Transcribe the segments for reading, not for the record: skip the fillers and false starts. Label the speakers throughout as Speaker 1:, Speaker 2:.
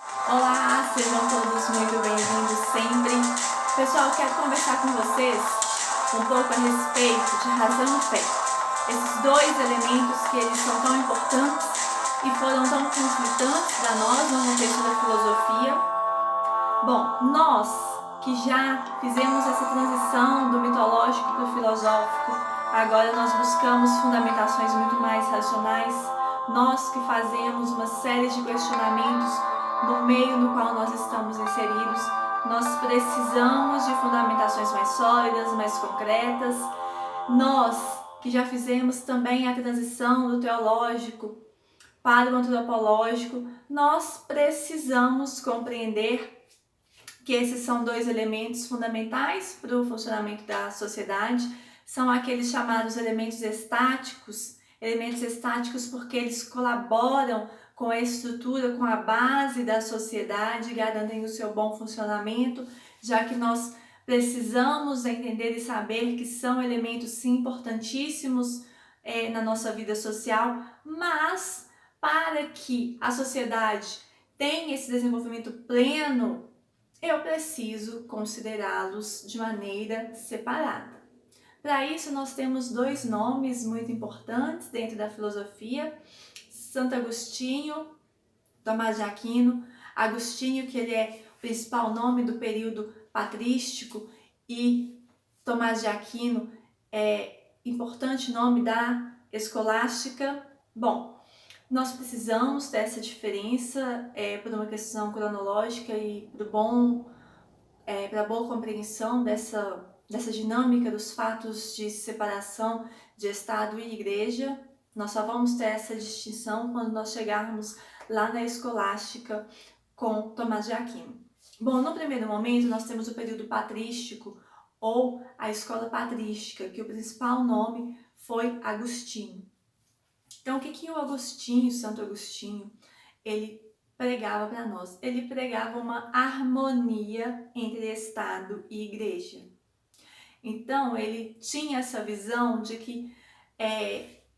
Speaker 1: Olá, sejam todos muito bem-vindos sempre. Pessoal, quero conversar com vocês um pouco a respeito de razão e fé. Esses dois elementos que eles são tão importantes e foram tão conflitantes para nós no contexto da filosofia. Bom, nós que já fizemos essa transição do mitológico para o filosófico, agora nós buscamos fundamentações muito mais racionais. Nós que fazemos uma série de questionamentos no meio no qual nós estamos inseridos, nós precisamos de fundamentações mais sólidas, mais concretas. Nós que já fizemos também a transição do teológico para o antropológico, nós precisamos compreender que esses são dois elementos fundamentais para o funcionamento da sociedade, são aqueles chamados elementos estáticos porque eles colaboram com a estrutura, com a base da sociedade, garantem o seu bom funcionamento, já que nós precisamos entender e saber que são elementos sim importantíssimos na nossa vida social, mas para que a sociedade tenha esse desenvolvimento pleno, eu preciso considerá-los de maneira separada. Para isso, nós temos dois nomes muito importantes dentro da filosofia: Santo Agostinho, Tomás de Aquino. Agostinho, que ele é o principal nome do período patrístico, e Tomás de Aquino é importante nome da escolástica. Bom, nós precisamos dessa diferença por uma questão cronológica e para a boa compreensão dessa dinâmica dos fatos de separação de Estado e Igreja. Nós só vamos ter essa distinção quando nós chegarmos lá na escolástica com Tomás de Aquino. Bom, no primeiro momento nós temos o período patrístico ou a escola patrística, que o principal nome foi Agostinho. Então, o que o Agostinho, Santo Agostinho, ele pregava para nós? Ele pregava uma harmonia entre Estado e Igreja. Então, ele tinha essa visão de que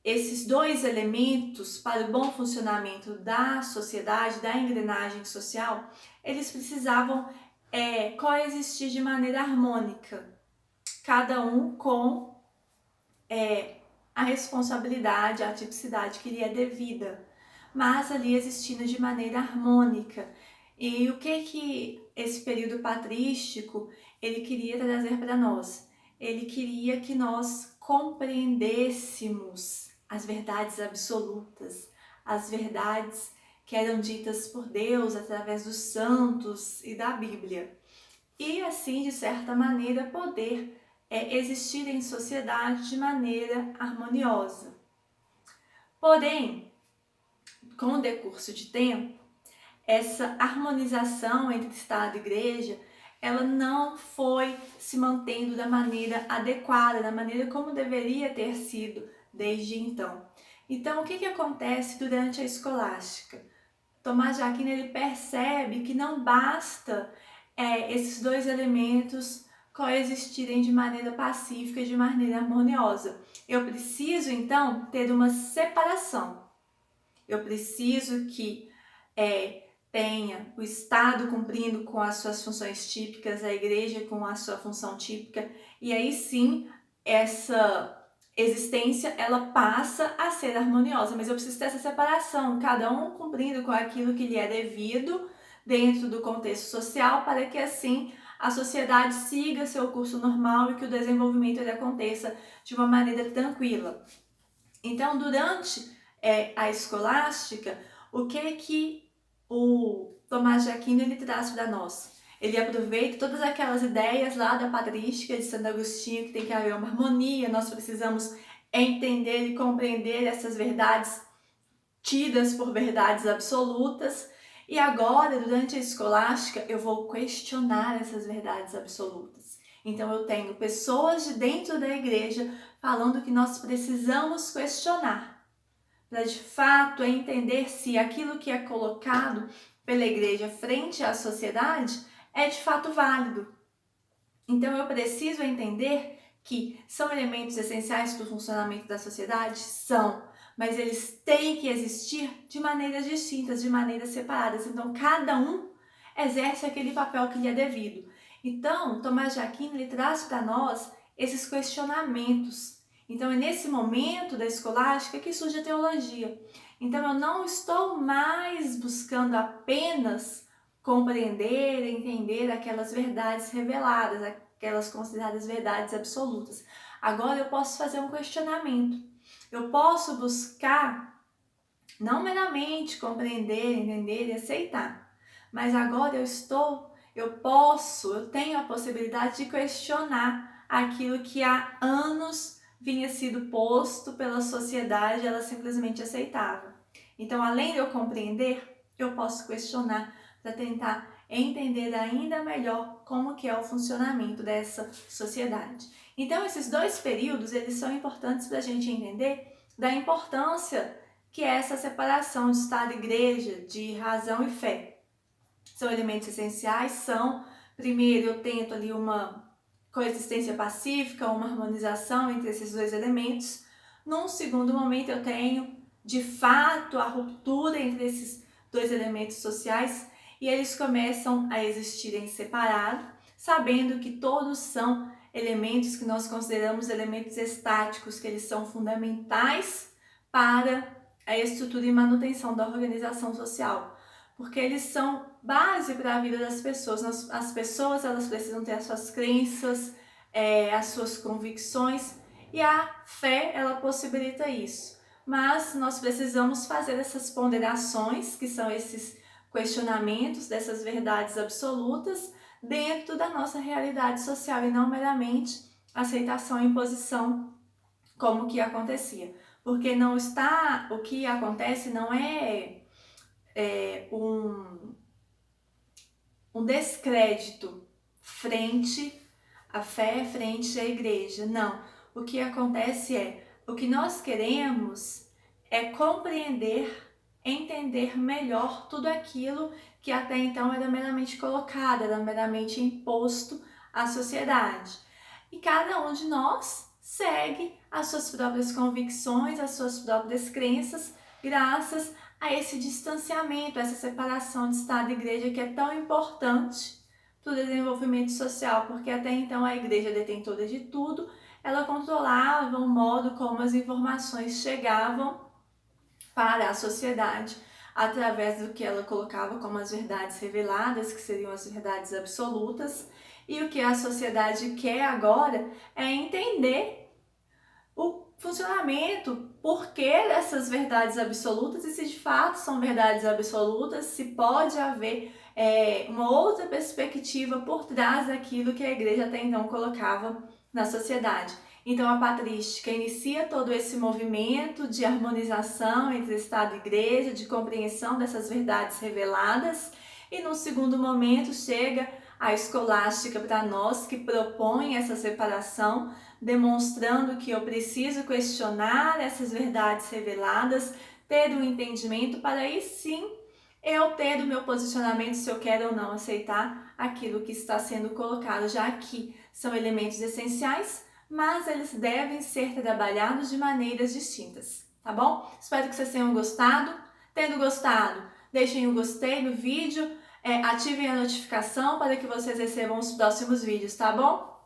Speaker 1: esses dois elementos para o bom funcionamento da sociedade, da engrenagem social, eles precisavam coexistir de maneira harmônica, cada um com a responsabilidade, a tipicidade que lhe é devida, mas ali existindo de maneira harmônica. E o que esse período patrístico ele queria trazer para nós? Ele queria que nós compreendêssemos as verdades absolutas, as verdades que eram ditas por Deus através dos santos e da Bíblia. E assim, de certa maneira, poder existir em sociedade de maneira harmoniosa. Porém, com o decurso de tempo, essa harmonização entre Estado e Igreja, ela não foi se mantendo da maneira adequada, da maneira como deveria ter sido desde então. Então, o que acontece durante a escolástica? Tomás de Aquino ele percebe que não basta esses dois elementos coexistirem de maneira pacífica, de maneira harmoniosa. Eu preciso, então, ter uma separação. Eu preciso que tenha o Estado cumprindo com as suas funções típicas, a Igreja com a sua função típica, e aí sim, essa existência, ela passa a ser harmoniosa, mas eu preciso ter essa separação, cada um cumprindo com aquilo que lhe é devido dentro do contexto social, para que assim a sociedade siga seu curso normal e que o desenvolvimento ele aconteça de uma maneira tranquila. Então, durante a escolástica, o que o Tomás de Aquino ele traz para nós? Ele aproveita todas aquelas ideias lá da patrística de Santo Agostinho, que tem que haver uma harmonia, nós precisamos entender e compreender essas verdades tidas por verdades absolutas. E agora, durante a escolástica, eu vou questionar essas verdades absolutas. Então, eu tenho pessoas de dentro da igreja falando que nós precisamos questionar, para de fato entender se aquilo que é colocado pela igreja frente à sociedade é de fato válido. Então, eu preciso entender que são elementos essenciais para o funcionamento da sociedade? São. mas eles têm que existir de maneiras distintas, de maneiras separadas. Então, cada um exerce aquele papel que lhe é devido. Então, Tomás de Aquino ele traz para nós esses questionamentos. Então, é nesse momento da escolástica que surge a teologia. Então, eu não estou mais buscando apenas compreender, entender aquelas verdades reveladas, aquelas consideradas verdades absolutas. Agora eu posso fazer um questionamento. Eu posso buscar não meramente compreender, entender e aceitar, mas agora eu tenho a possibilidade de questionar aquilo que há anos vinha sido posto pela sociedade, ela simplesmente aceitava. Então, além de eu compreender, eu posso questionar para tentar entender ainda melhor como que é o funcionamento dessa sociedade. Então, esses dois períodos, eles são importantes para a gente entender da importância que é essa separação de Estado e Igreja, de razão e fé. São elementos essenciais, primeiro eu tento ali uma coexistência pacífica, uma harmonização entre esses dois elementos. Num segundo momento eu tenho, de fato, a ruptura entre esses dois elementos sociais e eles começam a existirem separados, sabendo que todos são elementos que nós consideramos elementos estáticos, que eles são fundamentais para a estrutura e manutenção da organização social, porque eles são base para a vida das pessoas. As pessoas elas precisam ter as suas crenças, as suas convicções, e a fé ela possibilita isso. Mas nós precisamos fazer essas ponderações, que são esses questionamentos dessas verdades absolutas dentro da nossa realidade social e não meramente aceitação e imposição como que acontecia. Porque o que acontece não é um descrédito frente à fé, frente à igreja. Não. O que acontece o que nós queremos é compreender, entender melhor tudo aquilo que até então era meramente colocado, era meramente imposto à sociedade. E cada um de nós segue as suas próprias convicções, as suas próprias crenças, graças a esse distanciamento, essa separação de Estado e Igreja que é tão importante para o desenvolvimento social, porque até então a Igreja detentora de tudo, ela controlava o modo como as informações chegavam para a sociedade, através do que ela colocava como as verdades reveladas, que seriam as verdades absolutas, e o que a sociedade quer agora é entender o funcionamento, porquê dessas verdades absolutas e se de fato são verdades absolutas, se pode haver uma outra perspectiva por trás daquilo que a igreja até então colocava na sociedade. Então a patrística inicia todo esse movimento de harmonização entre Estado e Igreja, de compreensão dessas verdades reveladas, e no segundo momento chega a escolástica para nós, que propõe essa separação, demonstrando que eu preciso questionar essas verdades reveladas, ter um entendimento para aí sim eu ter o meu posicionamento se eu quero ou não aceitar aquilo que está sendo colocado, já que são elementos essenciais, mas eles devem ser trabalhados de maneiras distintas, tá bom? Espero que vocês tenham gostado. Tendo gostado, deixem um gostei no vídeo, ativem a notificação para que vocês recebam os próximos vídeos, tá bom?